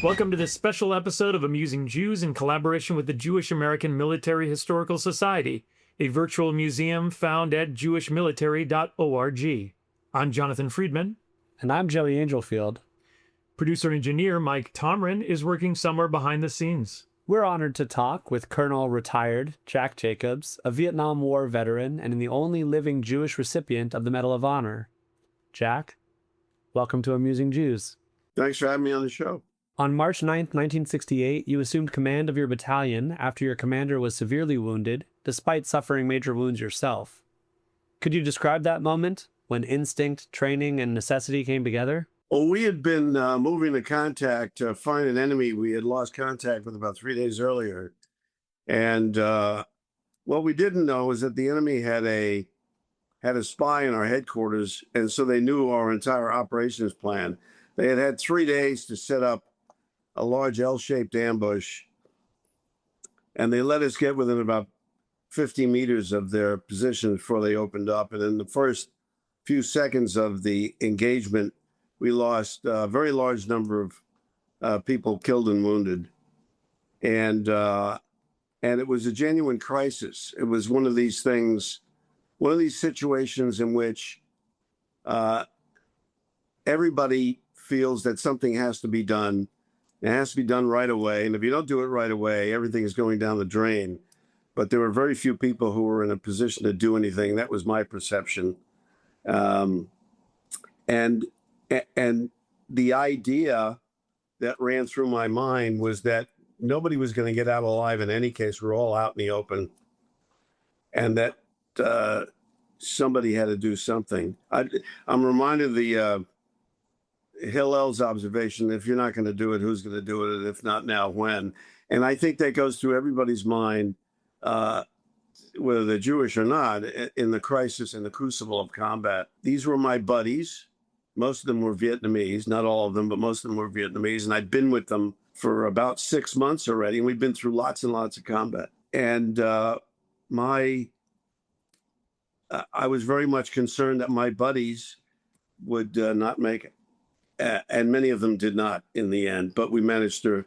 Welcome to this special episode of Amusing Jews in collaboration with the Jewish American Military Historical Society, a virtual museum found at jewishmilitary.org. I'm Jonathan Friedmann. And I'm Joey Angelfield. Producer engineer Mike Tomren is working somewhere behind the scenes. We're honored to talk with Colonel Retired Jack Jacobs, a Vietnam War veteran and the only living Jewish recipient of the Medal of Honor. Jack, welcome to Amusing Jews. Thanks for having me on the show. On March 9, 1968, you assumed command of your battalion after your commander was severely wounded, despite suffering major wounds yourself. Could you describe that moment, when instinct, training, and necessity came together? Well, we had been moving to contact to find an enemy we had lost contact with about 3 days earlier. And what we didn't know is that the enemy had a spy in our headquarters, and so they knew our entire operations plan. They had had 3 days to set up a large L-shaped ambush, and they let us get within about 50 meters of their position before they opened up. And in the first few seconds of the engagement, we lost a very large number of people killed and wounded. And it was a genuine crisis. It was one of these things, one of these situations in which everybody feels that something has to be done. It has to be done right away. And if you don't do it right away, everything is going down the drain. But there were very few people who were in a position to do anything. That was my perception. And the idea that ran through my mind was that nobody was going to get out alive in any case. We're all out in the open. And that somebody had to do something. I'm reminded of the Hillel's observation: if you're not going to do it, who's going to do it? And if not now, when? And I think that goes through everybody's mind, whether they're Jewish or not, in the crisis, in the crucible of combat. These were my buddies. Most of them were Vietnamese, not all of them, but most of them were Vietnamese. And I'd been with them for about 6 months already. And we've been through lots and lots of combat. And I was very much concerned that my buddies would not make it. And many of them did not in the end, but we managed to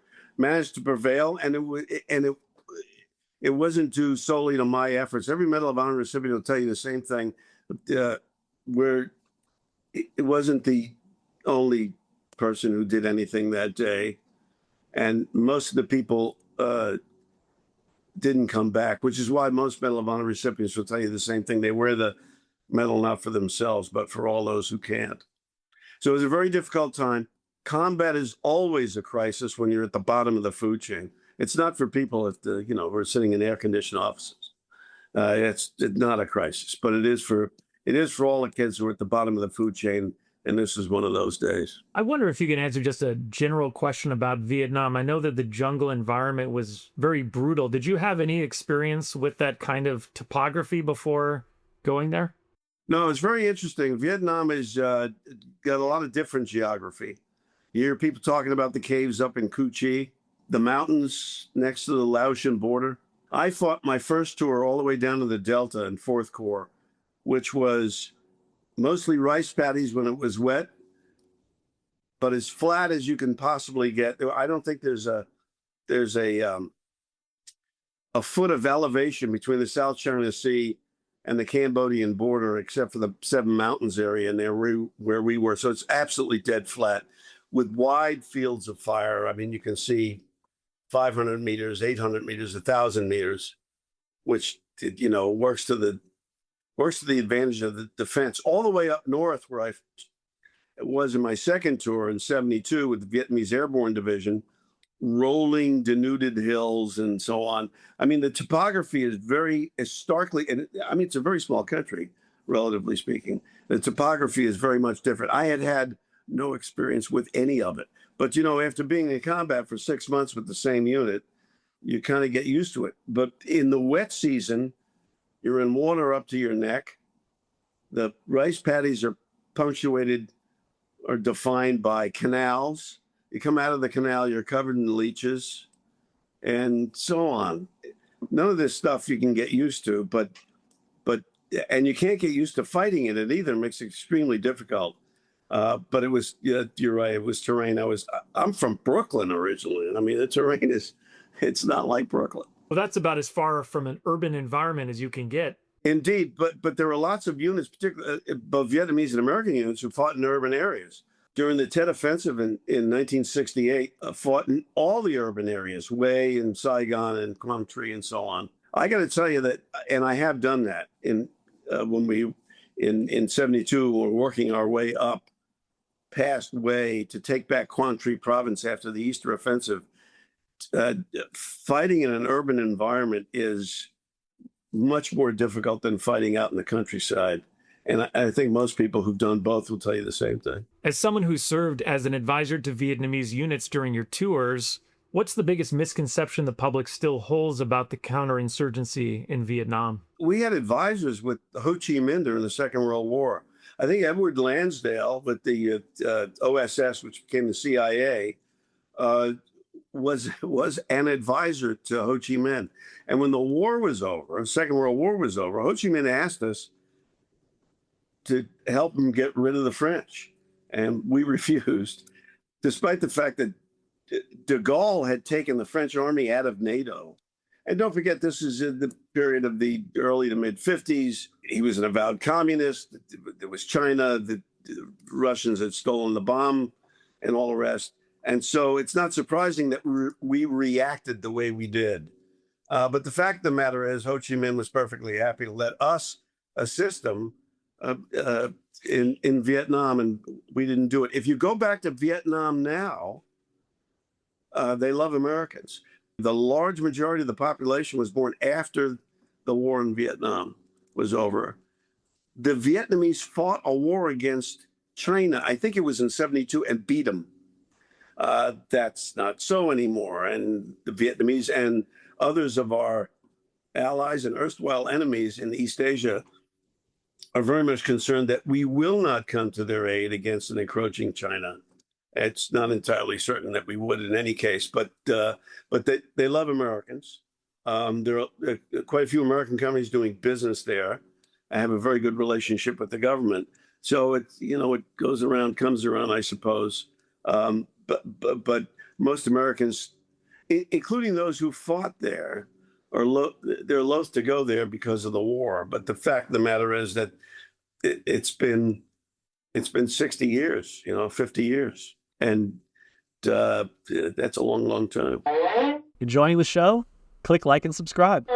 prevail, and it wasn't due solely to my efforts. Every Medal of Honor recipient will tell you the same thing. Where it wasn't the only person who did anything that day, and most of the people didn't come back, which is why most Medal of Honor recipients will tell you the same thing. They wear the medal not for themselves, but for all those who can't. So it was a very difficult time. Combat is always a crisis when you're at the bottom of the food chain. It's not for people if we're sitting in air-conditioned offices. It's not a crisis, but it is for all the kids who are at the bottom of the food chain. And this is one of those days. I wonder if you can answer just a general question about Vietnam. I know that the jungle environment was very brutal. Did you have any experience with that kind of topography before going there? No, it's very interesting. Vietnam has got a lot of different geography. You hear people talking about the caves up in Cu Chi, the mountains next to the Laotian border. I fought my first tour all the way down to the Delta in 4th Corps, which was mostly rice paddies when it was wet, but as flat as you can possibly get. I don't think there's a foot of elevation between the South China Sea and the Cambodian border, except for the Seven Mountains area and there where we were. So it's absolutely dead flat with wide fields of fire. I mean, you can see 500 meters, 800 meters, 1,000 meters, which, works to the advantage of the defense. All the way up north where I was in my second tour in 72 with the Vietnamese Airborne Division, rolling denuded hills and so on. I mean, the topography is starkly, and it's a very small country, relatively speaking. The topography is very much different. I had no experience with any of it. But, after being in combat for 6 months with the same unit, you kind of get used to it. But in the wet season, you're in water up to your neck. The rice paddies are punctuated or defined by canals. You come out of the canal, you're covered in leeches and so on. None of this stuff you can get used to, and you can't get used to fighting in it either. It makes it extremely difficult. But it was, yeah, you're right. It was terrain. I'm from Brooklyn originally. And I mean, the terrain it's not like Brooklyn. Well, that's about as far from an urban environment as you can get. Indeed, but there were lots of units, particularly both Vietnamese and American units, who fought in urban areas. During the Tet Offensive in 1968, fought in all the urban areas, Hue and Saigon and Quang Tri and so on. I got to tell you that, and I have done that when we in 72 were working our way up past Hue to take back Quang Tri province after the Easter Offensive. Fighting in an urban environment is much more difficult than fighting out in the countryside. And I think most people who've done both will tell you the same thing. As someone who served as an advisor to Vietnamese units during your tours, what's the biggest misconception the public still holds about the counterinsurgency in Vietnam? We had advisors with Ho Chi Minh during the Second World War. I think Edward Lansdale with the OSS, which became the CIA, was an advisor to Ho Chi Minh. And when the war was over, the Second World War was over, Ho Chi Minh asked us to help him get rid of the French. And we refused, despite the fact that de Gaulle had taken the French army out of NATO. And don't forget, this is in the period of the early to mid 50s. He was an avowed communist. There was China. The Russians had stolen the bomb and all the rest. And so it's not surprising that we reacted the way we did. But the fact of the matter is, Ho Chi Minh was perfectly happy to let us assist him in Vietnam, and we didn't do it. If you go back to Vietnam now, they love Americans. The large majority of the population was born after the war in Vietnam was over. The Vietnamese fought a war against China, I think it was in 72, and beat them. That's not so anymore. And the Vietnamese and others of our allies and erstwhile enemies in East Asia are very much concerned that we will not come to their aid against an encroaching China. It's not entirely certain that we would in any case, but they love Americans. There are quite a few American companies doing business there. I have a very good relationship with the government. So it goes around, comes around, I suppose. But most Americans, including those who fought there, they're loath to go there because of the war. But the fact of the matter is that it's been 60 years, 50 years, and that's a long, long time. Enjoying the show? Click like and subscribe.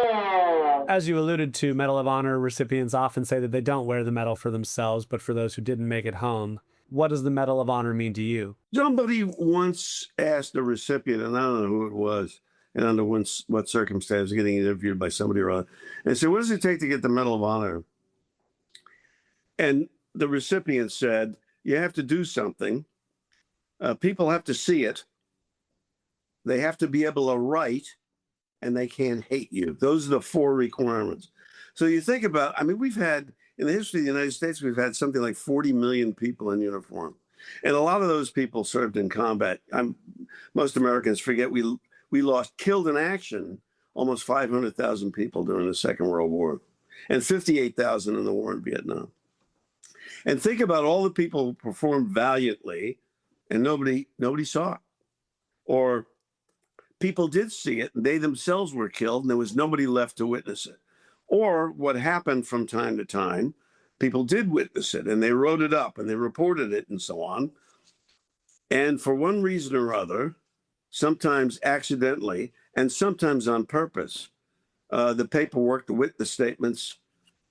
As you alluded to, Medal of Honor recipients often say that they don't wear the medal for themselves, but for those who didn't make it home. What does the Medal of Honor mean to you? Somebody once asked a recipient, and I don't know who it was, and under what circumstance, getting interviewed by somebody or other, and said, "What does it take to get the Medal of Honor?" And the recipient said, "You have to do something. People have to see it. They have to be able to write, and they can't hate you. Those are the 4 requirements." So you think about, we've had, in the history of the United States, we've had something like 40 million people in uniform. And a lot of those people served in combat. Most Americans forget we lost, killed in action, almost 500,000 people during the Second World War, and 58,000 in the war in Vietnam. And think about all the people who performed valiantly and nobody saw it. Or people did see it and they themselves were killed and there was nobody left to witness it. Or what happened from time to time, people did witness it and they wrote it up and they reported it and so on. And for one reason or other, sometimes accidentally and sometimes on purpose, the paperwork, the witness statements,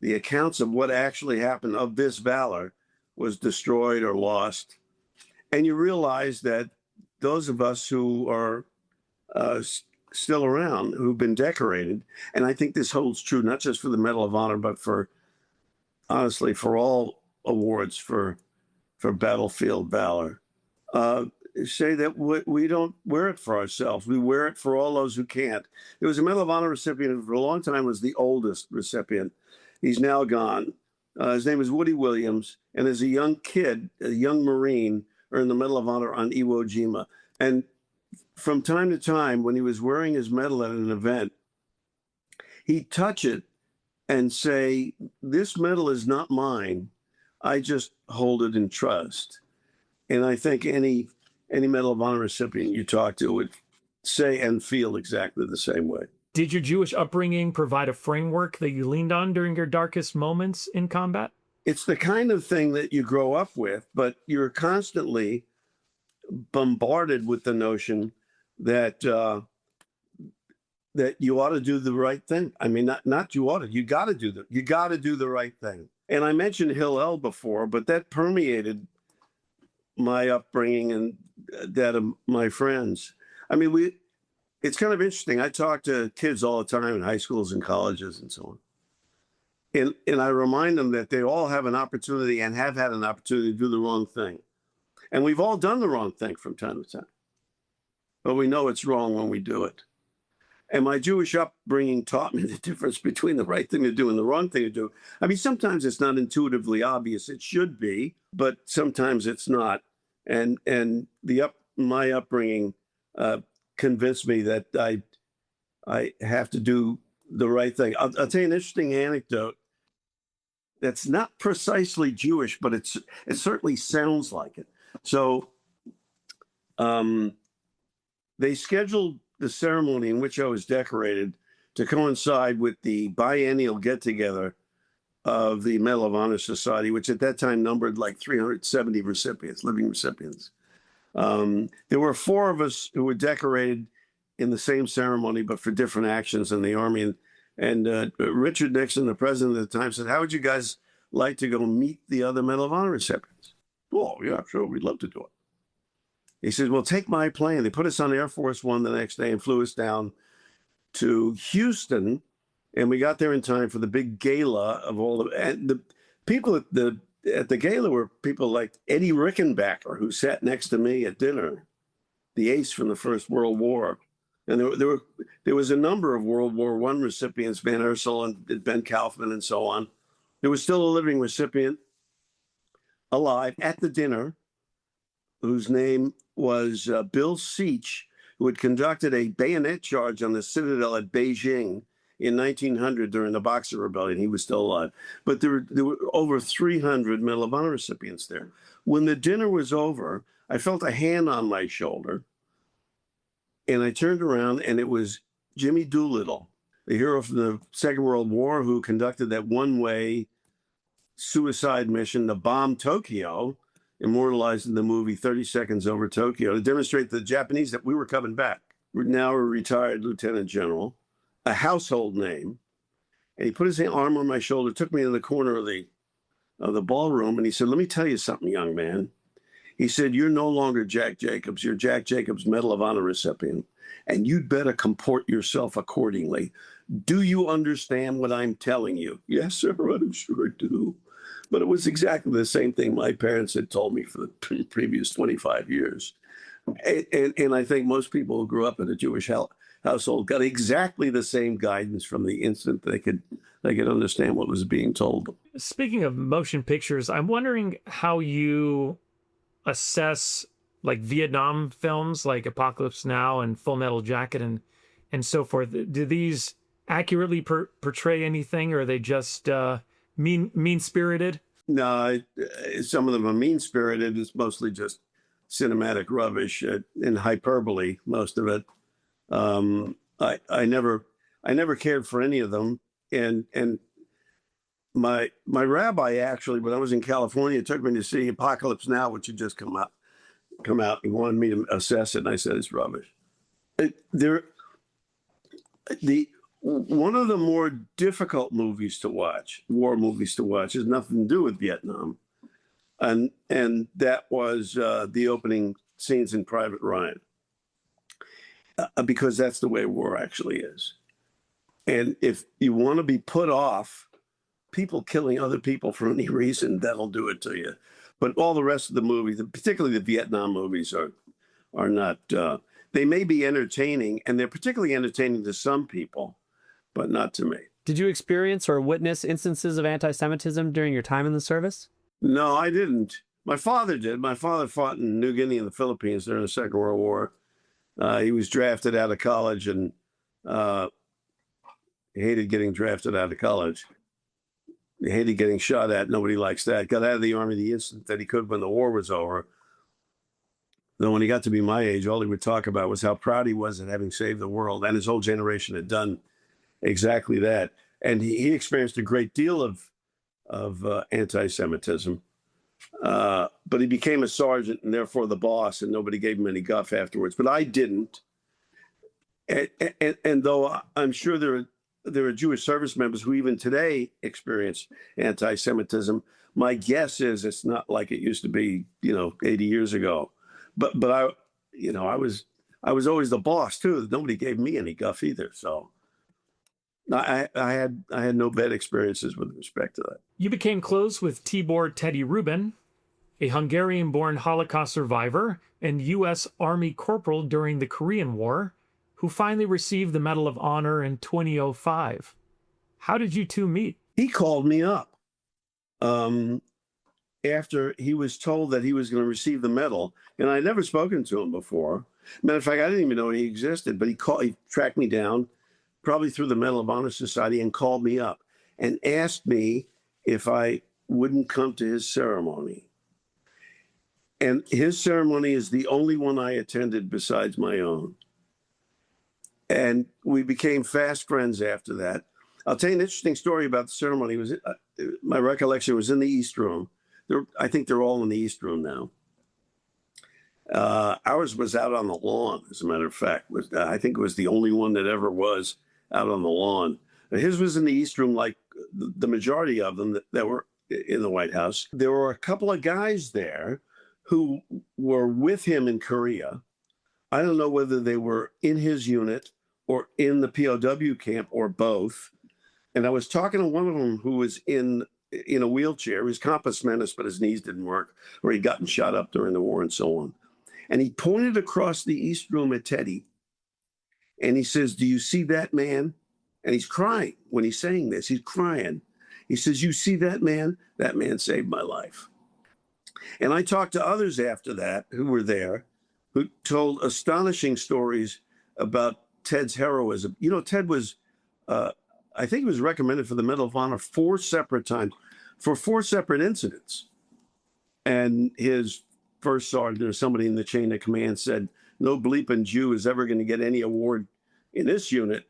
the accounts of what actually happened of this valor was destroyed or lost. And you realize that those of us who are still around, who've been decorated, and I think this holds true not just for the Medal of Honor, but honestly, for all awards for battlefield valor, say that we don't wear it for ourselves. We wear it for all those who can't. There was a Medal of Honor recipient who for a long time was the oldest recipient. He's now gone. His name is Woody Williams, and as a young kid, a young Marine, earned the Medal of Honor on Iwo Jima. And from time to time, when he was wearing his medal at an event, he'd touch it and say, "This medal is not mine. I just hold it in trust." And I think any Medal of Honor recipient you talk to would say and feel exactly the same way. Did your Jewish upbringing provide a framework that you leaned on during your darkest moments in combat? It's the kind of thing that you grow up with, but you're constantly bombarded with the notion that that you ought to do the right thing. I mean, not you ought to. You got to do the right thing. And I mentioned Hillel before, but that permeated my upbringing and that of my friends. I mean, it's kind of interesting. I talk to kids all the time in high schools and colleges and so on. And I remind them that they all have an opportunity and have had an opportunity to do the wrong thing. And we've all done the wrong thing from time to time. But we know it's wrong when we do it. And my Jewish upbringing taught me the difference between the right thing to do and the wrong thing to do. I mean, sometimes it's not intuitively obvious. It should be, but sometimes it's not. And my upbringing convinced me that I have to do the right thing. I'll tell you an interesting anecdote that's not precisely Jewish, but it certainly sounds like it. So they scheduled the ceremony in which I was decorated to coincide with the biennial get-together of the Medal of Honor Society, which at that time numbered like 370 recipients, living recipients. There were 4 of us who were decorated in the same ceremony, but for different actions in the Army. And Richard Nixon, the president at the time, said, "How would you guys like to go meet the other Medal of Honor recipients?" "Oh, yeah, sure, we'd love to do it." He said, "Well, take my plane." They put us on Air Force One the next day and flew us down to Houston. And we got there in time for the big gala of and the people at the gala were people like Eddie Rickenbacker, who sat next to me at dinner, the ace from the First World War. And there was a number of World War I recipients, Van Ursel and Ben Kaufman and so on. There was still a living recipient alive at the dinner, whose name was Bill Seach, who had conducted a bayonet charge on the Citadel at Beijing in 1900 during the Boxer Rebellion. He was still alive. But there were over 300 Medal of Honor recipients there. When the dinner was over, I felt a hand on my shoulder, and I turned around, and it was Jimmy Doolittle, the hero from the Second World War, who conducted that one-way suicide mission to bomb Tokyo, immortalized in the movie 30 Seconds Over Tokyo, to demonstrate to the Japanese that we were coming back. We're now a retired lieutenant general, a household name. And he put his arm on my shoulder, took me in the corner of the ballroom, and he said, "Let me tell you something, young man." He said, "You're no longer Jack Jacobs. You're Jack Jacobs Medal of Honor recipient, and you'd better comport yourself accordingly. Do you understand what I'm telling you?" "Yes, sir, I'm sure I do." But it was exactly the same thing my parents had told me for the previous 25 years. And I think most people who grew up in a Jewish household got exactly the same guidance from the instant they could understand what was being told them. Speaking of motion pictures, I'm wondering how you assess like Vietnam films like Apocalypse Now and Full Metal Jacket and so forth. Do these accurately portray anything, or are they just mean-spirited? No, some of them are mean-spirited. It's mostly just cinematic rubbish and hyperbole, most of it. I never cared for any of them. And my rabbi, actually, when I was in California, took me to see Apocalypse Now, which had just come out. He wanted me to assess it, and I said it's rubbish. One of the more difficult movies to watch, war movies to watch, has nothing to do with Vietnam, and that was the opening scenes in Private Ryan, because that's the way war actually is. And if you want to be put off people killing other people for any reason, that'll do it to you. But all the rest of the movies, particularly the Vietnam movies, are not. They may be entertaining, and they're particularly entertaining to some people, but not to me. Did you experience or witness instances of anti-Semitism during your time in the service? No, I didn't. My father did. My father fought in New Guinea and the Philippines during the Second World War. He was drafted out of college, and he hated getting drafted out of college. He hated getting shot at. Nobody likes that. Got out of the Army the instant that he could when the war was over. Though when he got to be my age, all he would talk about was how proud he was at having saved the world, and his whole generation had done exactly that. And he experienced a great deal of anti-Semitism, but he became a sergeant and therefore the boss, and nobody gave him any guff afterwards. But I didn't. And though I'm sure there are Jewish service members who even today experience anti-Semitism, my guess is it's not like it used to be, 80 years ago. But I was always the boss too. Nobody gave me any guff either. So I had no bad experiences with respect to that. You became close with Tibor Teddy Rubin, a Hungarian-born Holocaust survivor and U.S. Army corporal during the Korean War, who finally received the Medal of Honor in 2005. How did you two meet? He called me up after he was told that he was going to receive the medal, and I'd never spoken to him before. Matter of fact, I didn't even know he existed, but he tracked me down, probably through the Medal of Honor Society, and called me up and asked me if I wouldn't come to his ceremony. And his ceremony is the only one I attended besides my own. And we became fast friends after that. I'll tell you an interesting story about the ceremony. It was my recollection was in the East Room. I think they're all in the East Room now. Ours was out on the lawn, as a matter of fact. I think it was the only one that ever was out on the lawn. His was in the East Room, like the majority of them that were in the White House. There were a couple of guys there who were with him in Korea. I don't know whether they were in his unit or in the POW camp or both. And I was talking to one of them who was in a wheelchair. He was compos mentis, but his knees didn't work, or he'd gotten shot up during the war and so on. And he pointed across the East Room at Teddy, and he says, "Do you see that man?" And he's crying when he's saying this. He's crying. He says, "You see that man? That man saved my life." And I talked to others after that who were there, who told astonishing stories about Ted's heroism. Ted was, I think he was recommended for the Medal of Honor 4 separate times for 4 separate incidents. And his first sergeant or somebody in the chain of command said, "No bleeping Jew is ever going to get any award in this unit."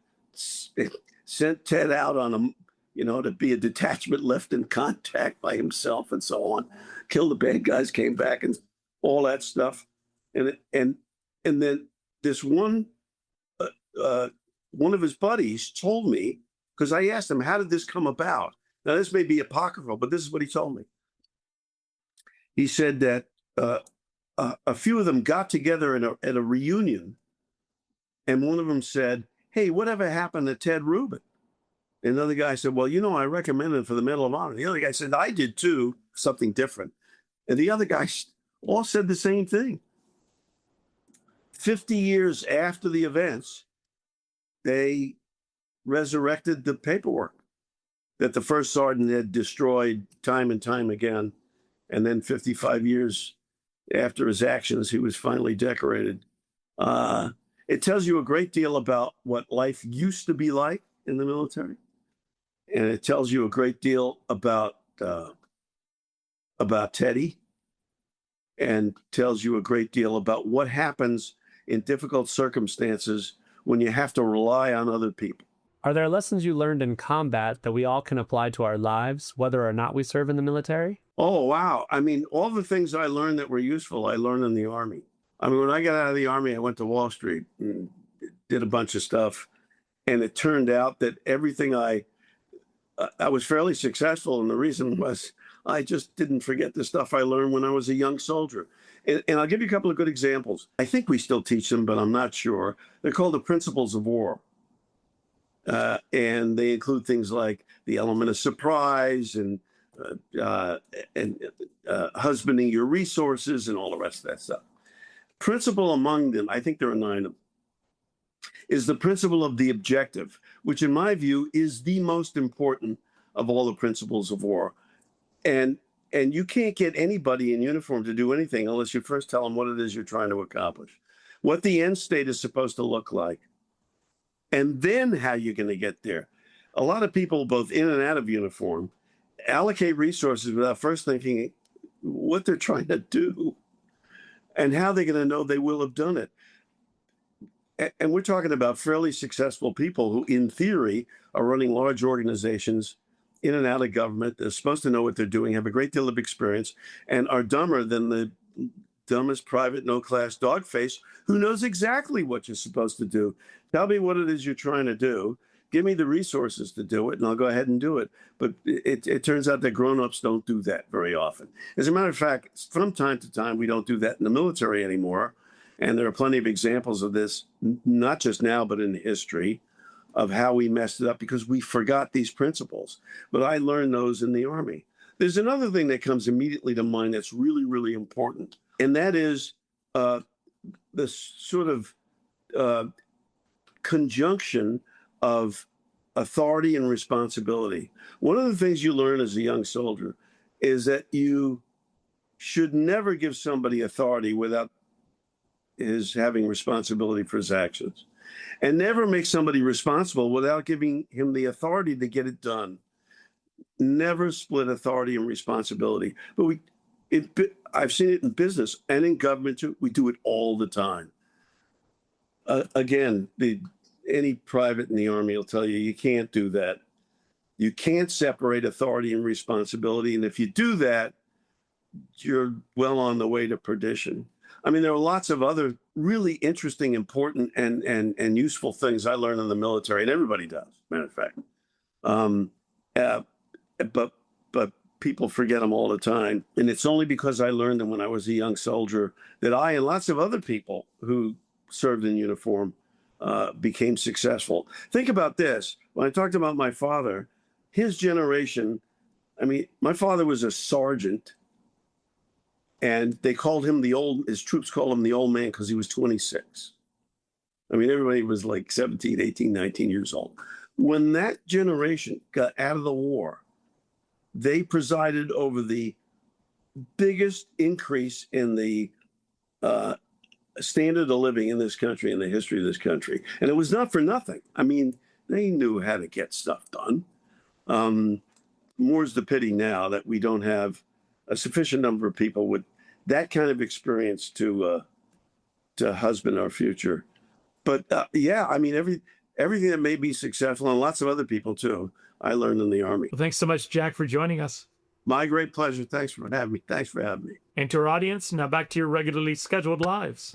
Sent Ted out on to be a detachment left in contact by himself and so on. Killed the bad guys, came back, and all that stuff. And then this one of his buddies told me, because I asked him, "How did this come about?" Now, this may be apocryphal, but this is what he told me. He said that a few of them got together at a reunion, and one of them said, "Hey, whatever happened to Ted Rubin?" And another guy said, "Well, I recommended for the Medal of Honor." The other guy said, "I did too," something different. And the other guys all said the same thing. 50 years after the events, they resurrected the paperwork that the first sergeant had destroyed time and time again. And then 55 years after his actions, he was finally decorated. It tells you a great deal about what life used to be like in the military. And it tells you a great deal about Teddy, and tells you a great deal about what happens in difficult circumstances when you have to rely on other people. Are there lessons you learned in combat that we all can apply to our lives, whether or not we serve in the military? Oh, wow. I mean, all the things I learned that were useful, I learned in the Army. I mean, when I got out of the Army, I went to Wall Street and did a bunch of stuff. And it turned out that everything I was fairly successful. And the reason was I just didn't forget the stuff I learned when I was a young soldier. And I'll give you a couple of good examples. I think we still teach them, but I'm not sure. They're called the principles of war. And they include things like the element of surprise and husbanding your resources and all the rest of that stuff. Principle among them, I think there are 9 of them, is the principle of the objective, which in my view is the most important of all the principles of war. And you can't get anybody in uniform to do anything unless you first tell them what it is you're trying to accomplish, what the end state is supposed to look like, and then how you're going to get there. A lot of people, both in and out of uniform, allocate resources without first thinking what they're trying to do. And how are they going to know they will have done it? And we're talking about fairly successful people who, in theory, are running large organizations in and out of government. They're supposed to know what they're doing, have a great deal of experience, and are dumber than the dumbest private no-class dog face who knows exactly what you're supposed to do. Tell me what it is you're trying to do. Give me the resources to do it, and I'll go ahead and do it. But it turns out that grown-ups don't do that very often. As a matter of fact, from time to time, we don't do that in the military anymore. And there are plenty of examples of this, not just now, but in history, of how we messed it up because we forgot these principles. But I learned those in the Army. There's another thing that comes immediately to mind that's really, really important, and that is the sort of conjunction of authority and responsibility. One of the things you learn as a young soldier is that you should never give somebody authority without his having responsibility for his actions, and never make somebody responsible without giving him the authority to get it done. Never split authority and responsibility. But I've seen it in business and in government too. We do it all the time. Again, any private in the Army will tell you can't do that. You can't separate authority and responsibility. And if you do that, you're well on the way to perdition. I mean, there are lots of other really interesting, important, and useful things I learned in the military, and everybody does, matter of fact. But people forget them all the time. And it's only because I learned them when I was a young soldier that I and lots of other people who served in uniform became successful. Think about this. When I talked about my father, his generation, I mean, my father was a sergeant, and they called him his troops called him the old man because he was 26. I mean, everybody was like 17, 18, 19 years old. When that generation got out of the war, they presided over the biggest increase in the standard of living in this country, in the history of this country. And it was not for nothing. I mean, they knew how to get stuff done. More's the pity now that we don't have a sufficient number of people with that kind of experience to husband our future. But yeah, I mean, everything that made me successful, and lots of other people too, I learned in the Army. Well, thanks so much, Jack, for joining us. My great pleasure. Thanks for having me. And to our audience, now back to your regularly scheduled lives.